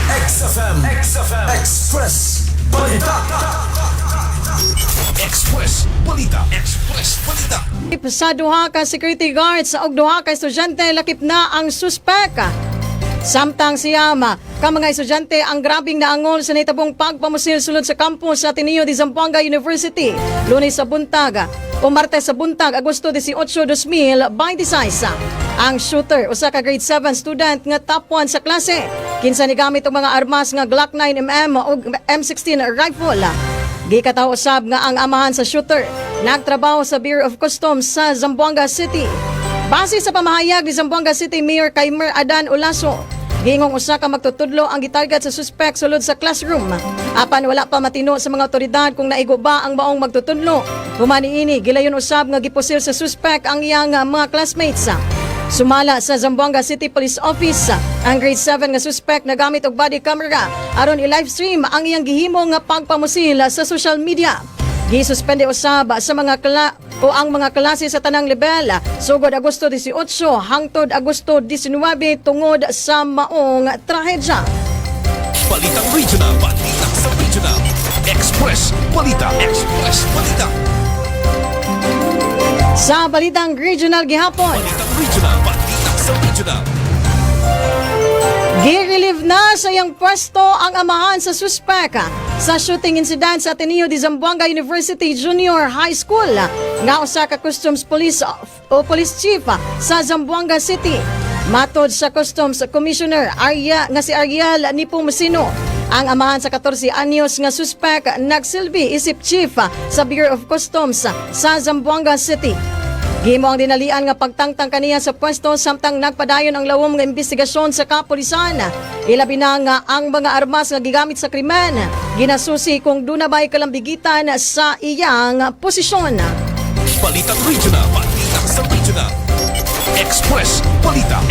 XFM Express Balita. Express Balita. Sa duha ka security guards ug duha ka estudyante lakip na ang suspek. Samtang siyama ka mga estudyante ang grabing naangol sa nitabong pagpamusil sulod sa campus sa Ateneo de Zamboanga University Lunes sa buntag o Martes sa buntag Agosto 18, 2026. Ang shooter usa ka grade 7 student nga top 1 sa klase kinsa ni gamit og mga armas nga Glock 9mm ug M16 rifle. Gikataw usab nga ang amahan sa shooter nagtrabaho sa Bureau of Customs sa Zamboanga City. Base sa pamahayag ni Zamboanga City Mayor Kaimer Adan Olaso, gingong usa ka magtutudlo ang gitarget sa suspect sulod sa classroom. Apan wala pa matino sa mga otoridad kung naigo ba ang maong magtutudlo. Humaniini gilayon usab nga gipusil sa suspect ang iyang mga classmates. Sumala sa Zamboanga City Police Office, ang grade 7 nga suspect na gamit og body camera aron i-livestream ang iyang gihimo nga pagpamusil sa social media. Gisuspende usab sa mga ang mga klase sa tanang level sugod Agosto 18 hangtod Agosto 19 tungod sa maong trahedya. Balitang regional. Express Balita. Sa balitang regional gihapon, Balitang regional. gi-relieve na sa iyang pwesto ang amahan sa suspek sa shooting incident sa Ateneo de Zamboanga University Junior High School nga usa ka customs police o police chief sa Zamboanga City. Matod sa Customs Commissioner si Ariel Nepomuceno, ang amahan sa 14 anyos nga suspek nagsilbi isip chief sa Bureau of Customs sa Zamboanga City. Gimo ang dinalian nga pagtangtang kaniya sa pwesto samtang nagpadayon ang lawom nga investigasyon sa kapulisan. Ilabi na nga ang mga armas nga gigamit sa krimen ginasusi kung dunabay kalambigitan sa iyang posisyon. Balitang regional. Express Balita.